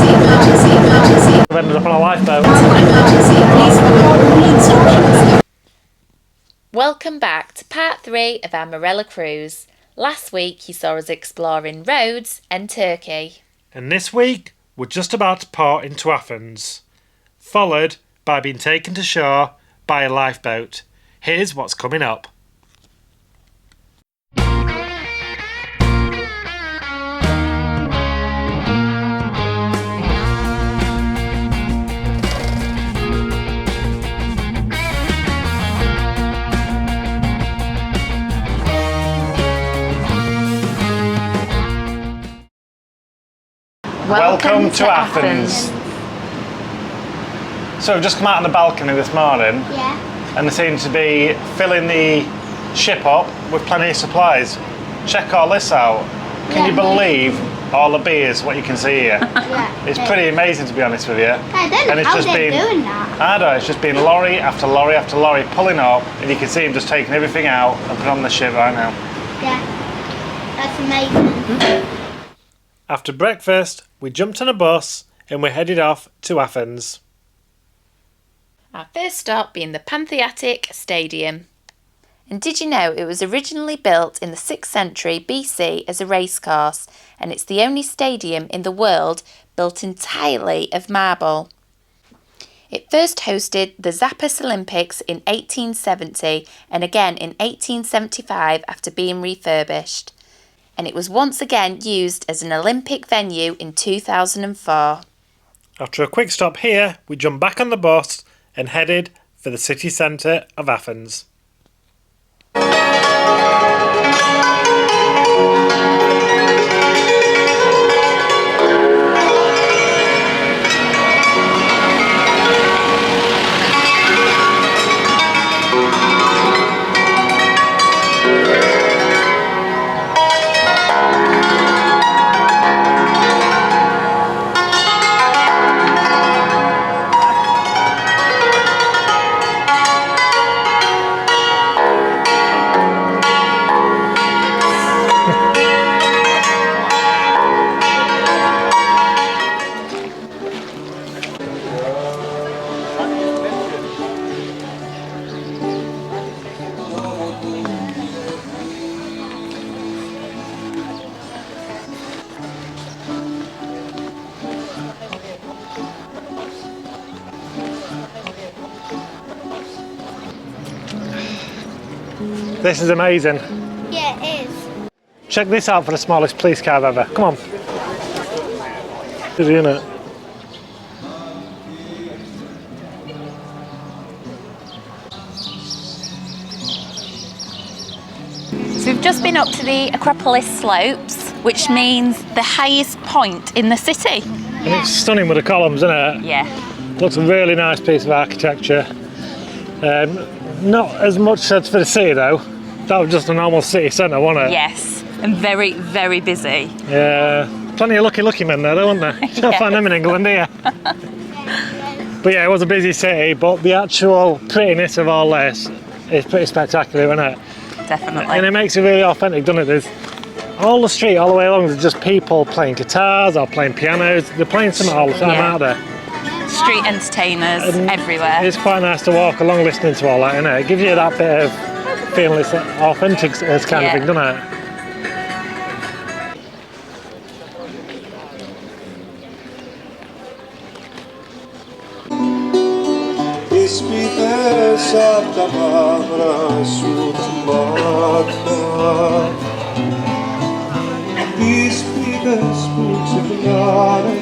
We've ended up on a lifeboat. Welcome back to part 3 of our Marella cruise. Last week you saw us exploring Rhodes and Turkey. And this week we're just about to port into Athens, followed by being taken to shore by a lifeboat. Here's what's coming up. Welcome to Athens. So we've just come out on the balcony this morning, and they seem to be filling the ship up with plenty of supplies. Check all this out. Can you believe all the beers, what you can see here? It's pretty amazing, to be honest with you. I don't know how they're doing that. I don't know, it's just been lorry after lorry after lorry pulling up, and you can see them just taking everything out and putting on the ship right now. Yeah, that's amazing. After breakfast, we jumped on a bus and we're headed off to Athens. Our first stop being the Pantheatic Stadium. And did you know it was originally built in the 6th century BC as a racecourse, and it's the only stadium in the world built entirely of marble. It first hosted the Zappos Olympics in 1870 and again in 1875 after being refurbished. And it was once again used as an Olympic venue in 2004. After a quick stop here, we jumped back on the bus and headed for the city centre of Athens. This is amazing. Yeah, it is. Check this out for the smallest police car ever. Come on. Isn't it? So we've just been up to the Acropolis slopes, which means the highest point in the city. And it's stunning with the columns, isn't it? Yeah. Looks a really nice piece of architecture. Not as much as for the city though. That was just a normal city centre, wasn't it? Yes, and very, very busy. Yeah, plenty of lucky men there, though, weren't there? You don't find them in England, do you? But yeah, it was a busy city, but the actual prettiness of all this is pretty spectacular, isn't it? Definitely. And it makes it really authentic, doesn't it? There's all the street, all the way along, there's just people playing guitars or playing pianos. They're playing something all the time, aren't they? Street entertainers everywhere. It's quite nice to walk along listening to all that, isn't it? It gives you that bit of feeling it's authentic kind of thing, doesn't it? Ίσπιδες απ' τα μαύρα σου μάτια, ίσπιδες που ξεχνάνε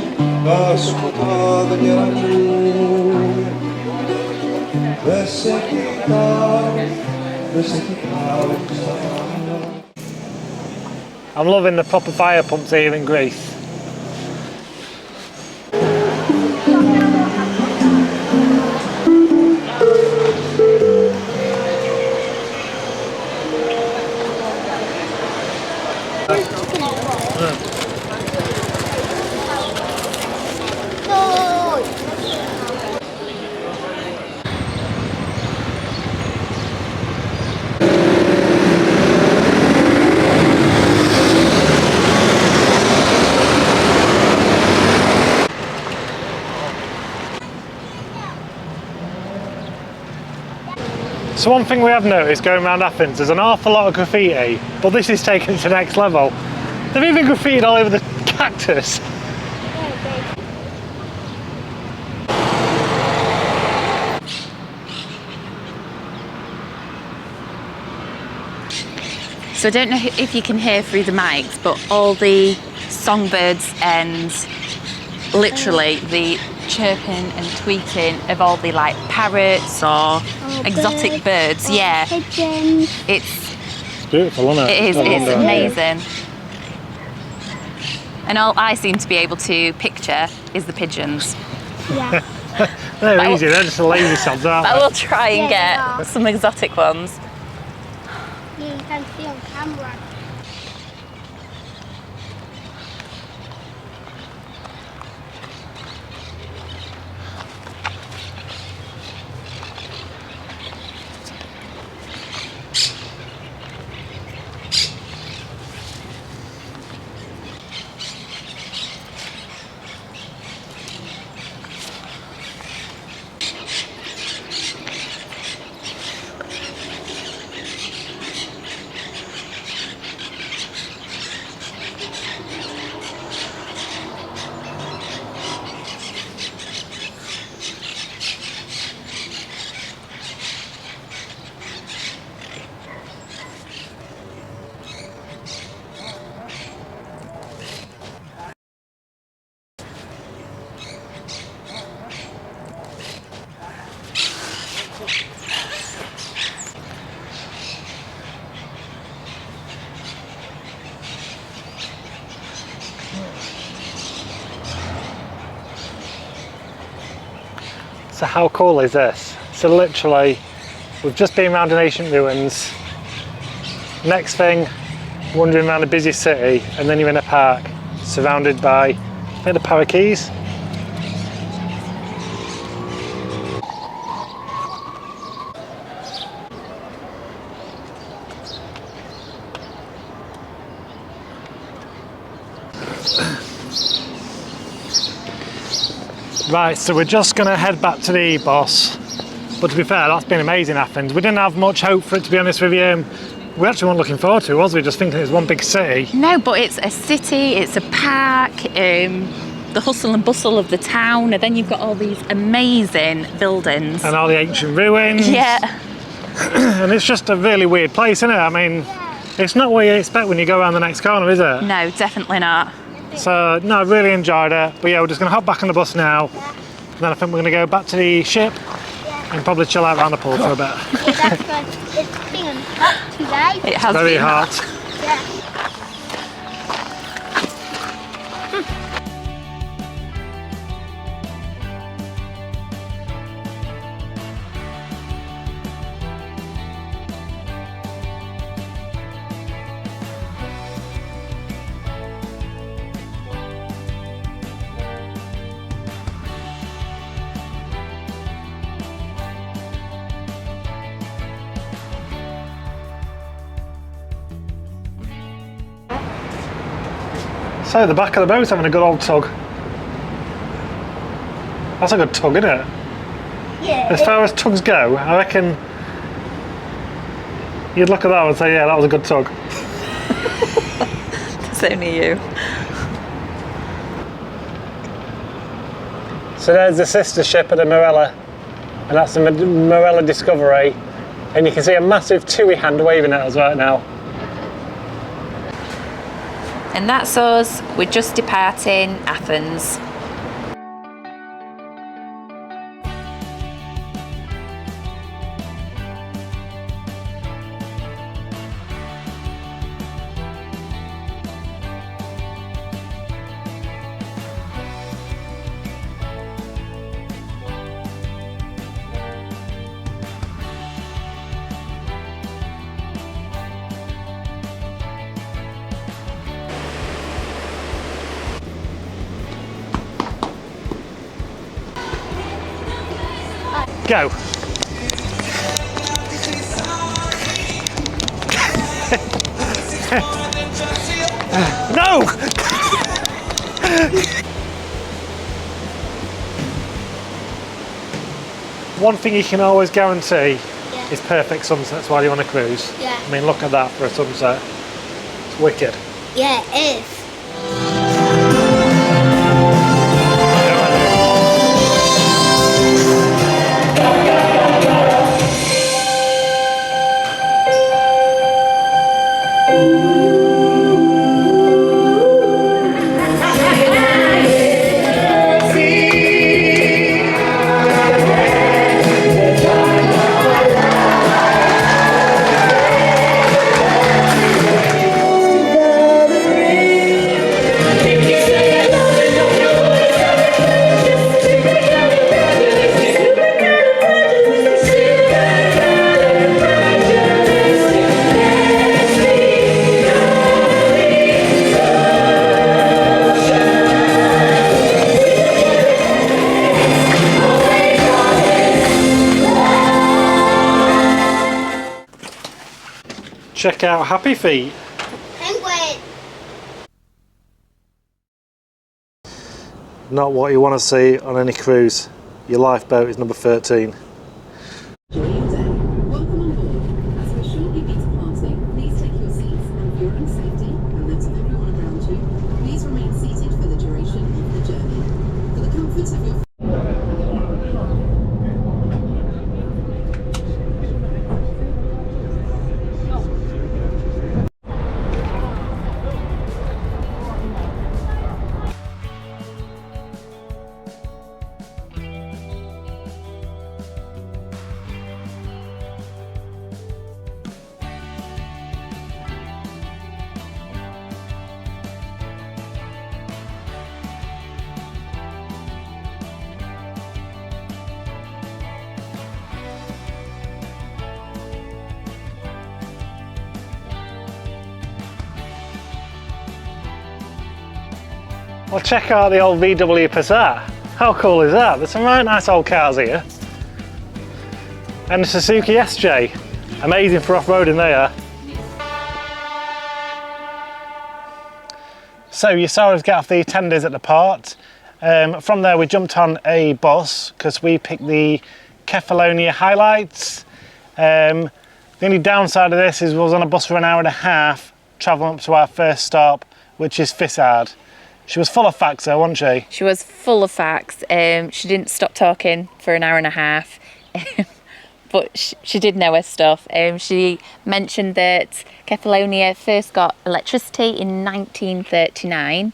τα σκοτάδια μου. Δε σε κοιτάω, δε σε κοιτάω ξανά. I'm loving the proper fire pumps here in Greece. So one thing we have noticed going around Athens, there's an awful lot of graffiti, but this is taken to the next level. They've even graffitied all over the cactus. So I don't know if you can hear through the mics, but all the songbirds and literally the chirping and tweeting of all the like parrots or exotic birds. Yeah, Pigeons. it's Beautiful, isn't it? it is. Well It's done. amazing. And all I seem to be able to picture is the pigeons. Yeah. They're But I easy, they're just lazy sods, aren't I they? will try and Yeah, they get are. some exotic ones. You can see on camera. So how cool is this? So literally, we've just been around an ancient ruins. Next thing, wandering around a busy city, and then you're in a park, surrounded by, I think, the parakeets. Right, so we're just going to head back to the boss. But to be fair, that's been amazing, Athens. We didn't have much hope for it, to be honest with you. We actually weren't looking forward to it, was we? Just thinking it was one big city. No, but it's a city, it's a park, the hustle and bustle of the town, and then you've got all these amazing buildings. And all the ancient ruins. Yeah, And it's just a really weird place, isn't it? I mean, it's not what you expect when you go around the next corner, is it? no, definitely not. So, no, I really enjoyed it. But yeah, we're just going to hop back on the bus now. And then I think we're going to go back to the ship and probably chill out around the pool for a bit. Yeah, that's good. It's been hot today. It has Very been hot. Yeah. So the back of the boat's having a good old tug. That's a good tug, isn't it? Yeah. As far as tugs go, I reckon you'd look at that and say, yeah, that was a good tug. It's only you. So there's the sister ship of the Marella, and that's the Marella Discovery. And you can see a massive TUI hand waving at us right now. And that's us. We're just departing Athens. Go. No! One thing you can always guarantee is perfect sunsets while you're on a cruise. Yeah. I mean, look at that for a sunset. It's wicked. Yeah, it is. Check out Happy Feet. Penguin. Not what you want to see on any cruise. Your lifeboat is number 13. Enjoy your day. Welcome on board. As we're shortly be departing, please take your seats and for your own safety and that of everyone around you, please remain seated for the duration of the journey. For the comfort of your Well, check out the old VW Passat. How cool is that? There's some right nice old cars here. And the Suzuki SJ. Amazing for off-roading there. So you saw us get off the tenders at the port. From there we jumped on a bus because we picked the Kefalonia highlights. The only downside of this is we was on a bus for an hour and a half travelling up to our first stop, which is Fissard. She was full of facts though, wasn't she? She was full of facts. She didn't stop talking for an hour and a half, but she did know her stuff. She mentioned that Kefalonia first got electricity in 1939,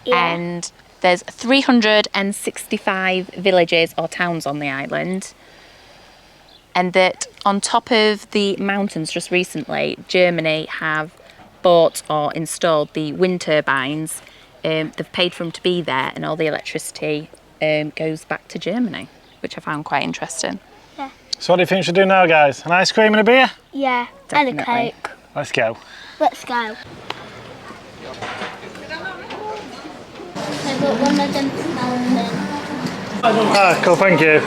and there's 365 villages or towns on the island, and that on top of the mountains just recently, Germany have bought or installed the wind turbines. They've paid for them to be there, and all the electricity goes back to Germany, which I found quite interesting. Yeah. So what do you think we should do now, guys? An ice cream and a beer? Yeah. Definitely. And a Coke. Let's go. Let's go. I got one of them mountain. Ah, cool, thank you.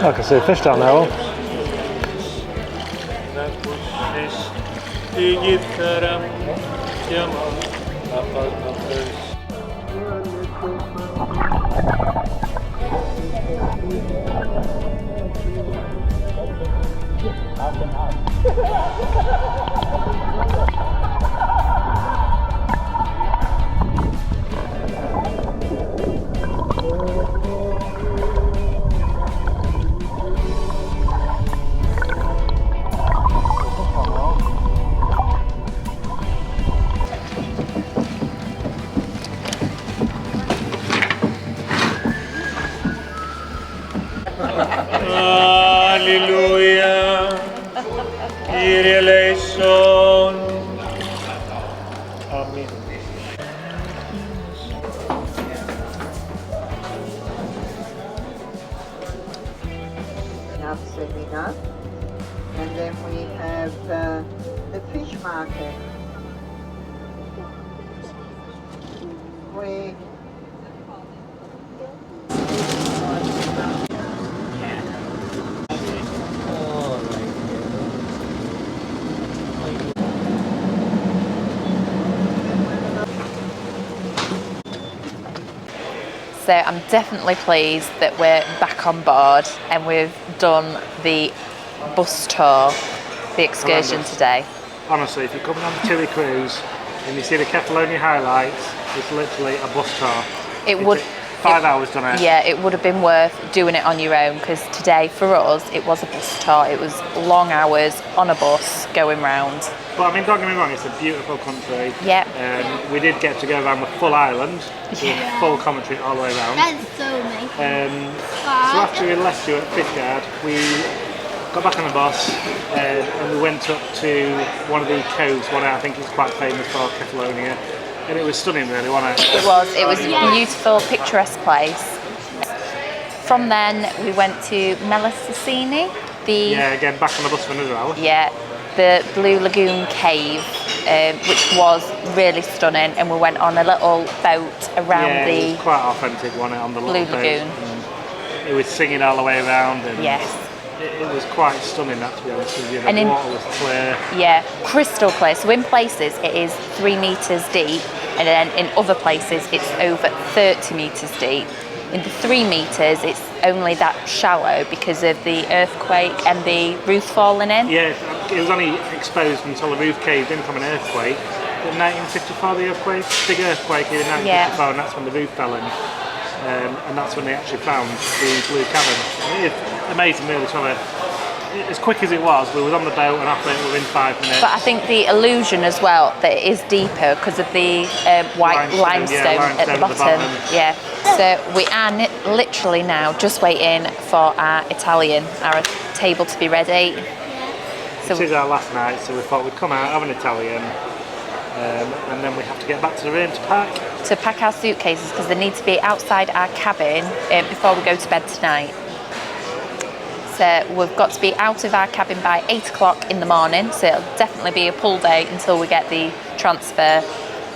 I can see a fish down there. Kyrie eleison. Amen. Enough seminar. And then we have the fish market. We So I'm definitely pleased that we're back on board and we've done the bus tour, the excursion Horrendous. today. Honestly, if you're coming on the Chile cruise and you see the Kefalonia highlights, it's literally a bus tour. It would, 5 hours done it. yeah, it would have been worth doing it on your own because today for us it was a bus tour. It was long hours on a bus going round. But I mean, don't get me wrong, it's a beautiful country. Yeah. We did get to go around the full island, with full commentary all the way around. That's so amazing. So after we left you at Fishguard, we got back on the bus and we went up to one of the coves, one I think is quite famous for, Kefalonia. And it was stunning really, wasn't it? It was a beautiful, picturesque place. From then we went to Marella, Yeah, again, back on the bus for another hour. the Blue Lagoon cave, which was really stunning, and we went on a little boat around it was quite authentic, wasn't it, on the Blue little boat. Lagoon. It was singing all the way around. And Yes. It was quite stunning, that, to be honest with you. And The in- water was clear. Yeah, crystal clear. So in places it is 3 metres deep, and then in other places it's over 30 metres deep. In the 3 metres it's only that shallow because of the earthquake and the roof falling in. Yeah, it was only exposed until the roof caved in from an earthquake. In 1954, the earthquake, big earthquake here in 1954, and that's when the roof fell in. And that's when they actually found the Blue Cavern. It's amazing, really, to have as quick as it was, we were on the boat and off it within 5 minutes. But I think the illusion as well that it is deeper because of the white limestone at the bottom. Yeah. So we are literally now just waiting for our Italian, our table to be ready. This is our last night, so we thought we'd come out, have an Italian, and then we have to get back to the room to pack. To pack our suitcases because they need to be outside our cabin before we go to bed tonight. So we've got to be out of our cabin by 8 o'clock in the morning, so it'll definitely be a pull day until we get the transfer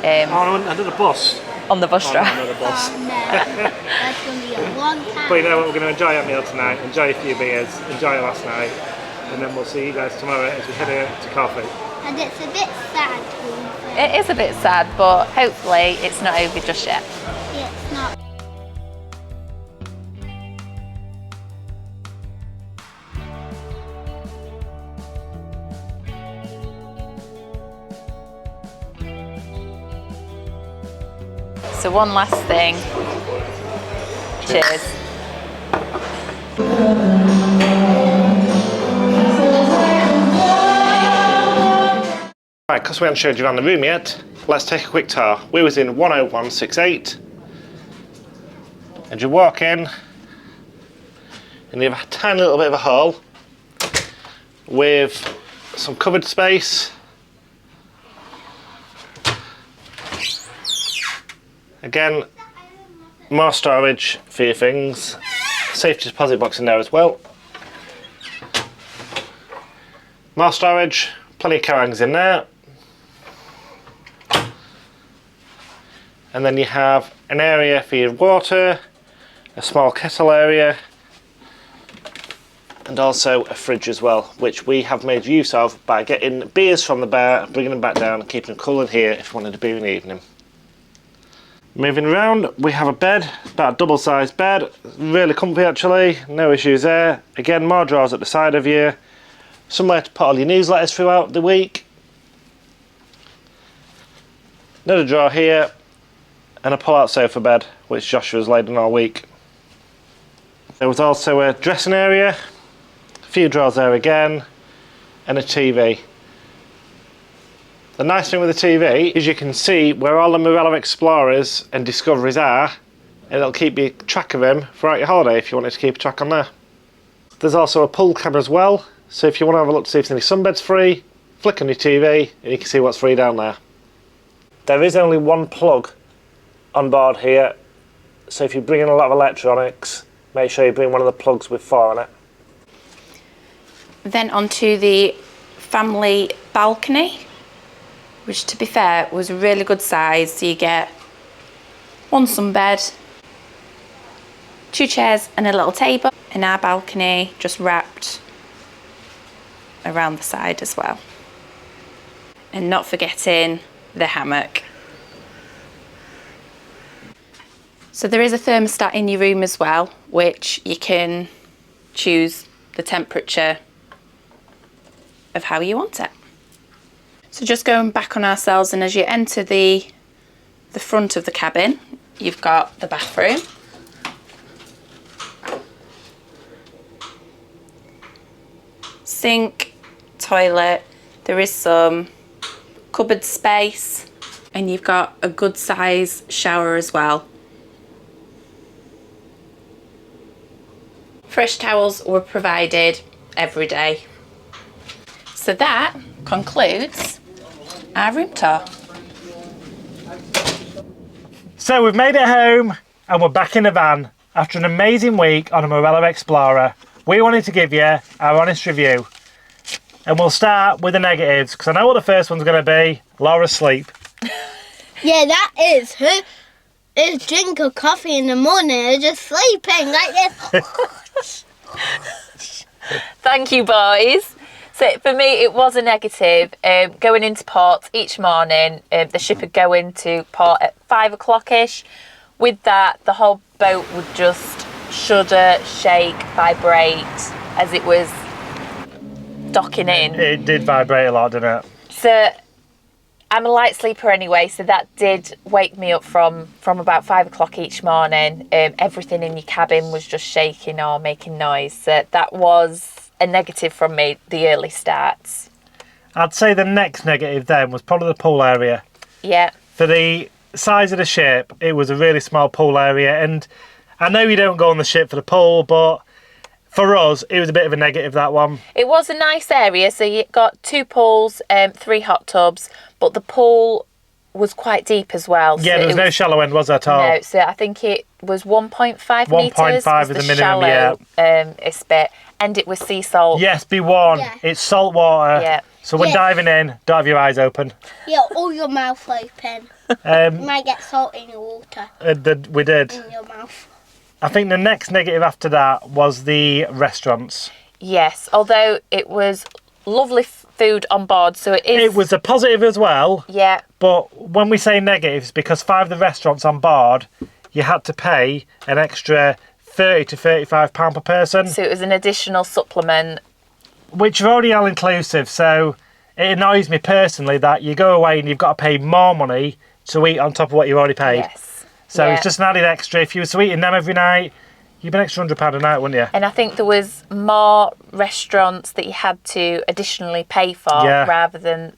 Another bus. on the bus drive. Another bus. Oh no, that's going to be a long time. But you know what, we're going to enjoy our meal tonight, enjoy a few beers, enjoy last night, and then we'll see you guys tomorrow as we head out to coffee. And it's a bit sad. It is a bit sad, but hopefully it's not over just yet. Yeah, it's not. So one last thing. Cheers. Right, because we haven't showed you around the room yet, let's take a quick tour. We was in 10168, and you walk in, and you have a tiny little bit of a hall with some covered space. Again, more storage for your things. Safety deposit box in there as well. More storage, plenty of coat hangers in there. And then you have an area for your water, a small kettle area, and also a fridge as well, which we have made use of by getting beers from the bar, bringing them back down and keeping them cool in here if you wanted a beer in the evening. Moving around, we have a bed, about a double-sized bed, really comfy actually, no issues there. Again, more drawers at the side of you, somewhere to put all your newsletters throughout the week. Another drawer here, and a pull-out sofa bed, which Joshua's laid in all week. There was also a dressing area, a few drawers there again, and a TV. The nice thing with the TV is you can see where all the Marella explorers and discoveries are, and it'll keep you track of them throughout your holiday if you wanted to keep track on there. There's also a pool cam as well, So if you want to have a look to see if there's any sunbeds free, flick on your TV and you can see what's free down there. There is only one plug on board here, so if you bring in a lot of electronics, make sure you bring one of the plugs with 4 on it. Then onto the family balcony, which to be fair was a really good size. So you get one sunbed, 2 chairs and a little table, and our balcony just wrapped around the side as well. And not forgetting the hammock. So there is a thermostat in your room as well, which you can choose the temperature of how you want it. So just going back on ourselves, and as you enter the front of the cabin, you've got the bathroom. Sink, toilet, there is some cupboard space, and you've got a good size shower as well. Fresh towels were provided every day. So that concludes our room tour. So we've made it home and we're back in the van after an amazing week on a Marella Explorer. We wanted to give you our honest review, and we'll start with the negatives because I know what the first one's going to be. Laura's sleep. Yeah, that is her. Is drink of coffee in the morning and just sleeping like this. Thank you, boys. So for me, it was a negative. Going into port each morning, the ship would go into port at 5 o'clock-ish. With that, the whole boat would just shudder, shake, vibrate as it was docking in. It did vibrate a lot, didn't it? So I'm a light sleeper anyway, so that did wake me up from about 5 o'clock each morning. Everything in your cabin was just shaking or making noise. So that was a negative from me, the early starts. I'd say the next negative then was probably the pool area. Yeah. For the size of the ship, it was a really small pool area, and I know you don't go on the ship for the pool, but for us, it was a bit of a negative, that one. It was a nice area, so you got 2 pools, 3 hot tubs, but the pool was quite deep as well. Yeah, so there was no shallow end, was there, at all? No, so I think it was 1.5 metres. 1.5 was is the the minimum, shallow, bit, and it was sea salt. Yes, be warned, Yeah. it's salt water. Yeah. So when Yeah. diving in, don't have your eyes open. Yeah, all your mouth open. You might get salt in your water We did. in your mouth. I think the next negative after that was the restaurants. Yes, although it was lovely food on board, so it is... It was a positive as well, Yeah, but when we say negatives, because 5 of the restaurants on board, you had to pay an extra £30 to £35 per person, so it was an additional supplement. which are already all inclusive. So it annoys me personally that you go away and you've got to pay more money to eat on top of what you already paid. Yes. So Yeah. it's just an added extra. If you were to eat in them every night, you'd be an extra £100 a night, wouldn't you? And I think there was more restaurants that you had to additionally pay for Yeah. rather than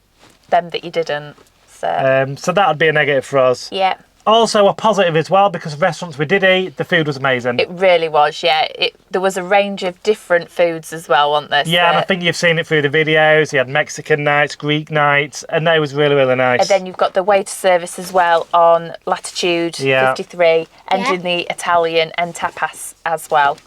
them that you didn't. So, So that would be a negative for us. yeah, Also a positive as well, because of restaurants we did eat, the food was amazing. it really was, yeah. There was a range of different foods as well, wasn't there? Yeah, and I So- think you've seen it through the videos. You had Mexican nights, Greek nights, and they was really, really nice. And then you've got the waiter service as well on Latitude Yeah. 53 and Yeah. in the Italian and tapas as well.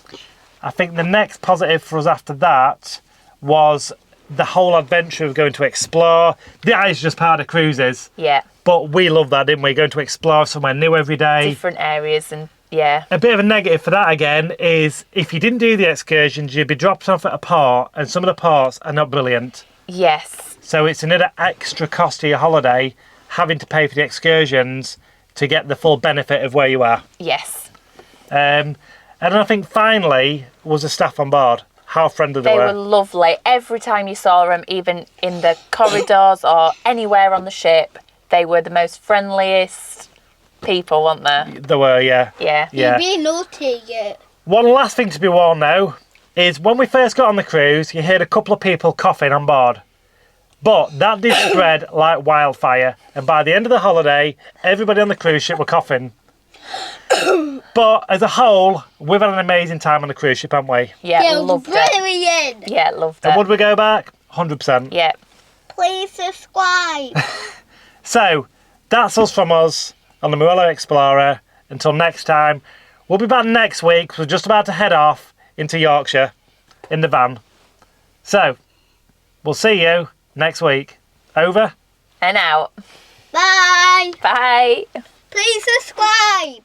I think the next positive for us after that was the whole adventure of going to explore. That is just part of cruises, Yeah, but we love that, didn't we? Going to explore somewhere new every day. different areas and yeah. A bit of a negative for that again is if you didn't do the excursions, you'd be dropped off at a port, and some of the ports are not brilliant. Yes, So it's another extra cost to your holiday, having to pay for the excursions to get the full benefit of where you are. yes. And I think finally was the staff on board. How friendly they They were. were lovely. Every time you saw them, even in the corridors or anywhere on the ship, they were the most friendliest people, weren't they? They were, yeah. Yeah. Yeah. You're being naughty, yeah. One last thing to be warned though is when we first got on the cruise, you heard a couple of people coughing on board. But that did spread like wildfire, and by the end of the holiday, everybody on the cruise ship were coughing. But as a whole, we've had an amazing time on the cruise ship, haven't we? Yeah, Yeah, it was loved it. brilliant. Yeah, loved And it. would we go back? 100%. Yeah. Please subscribe. So, that's us from us on the Marella Explorer. Until next time, we'll be back next week. We're just about to head off into Yorkshire in the van. So, we'll see you next week. Over. And out. Bye. Bye. Please subscribe.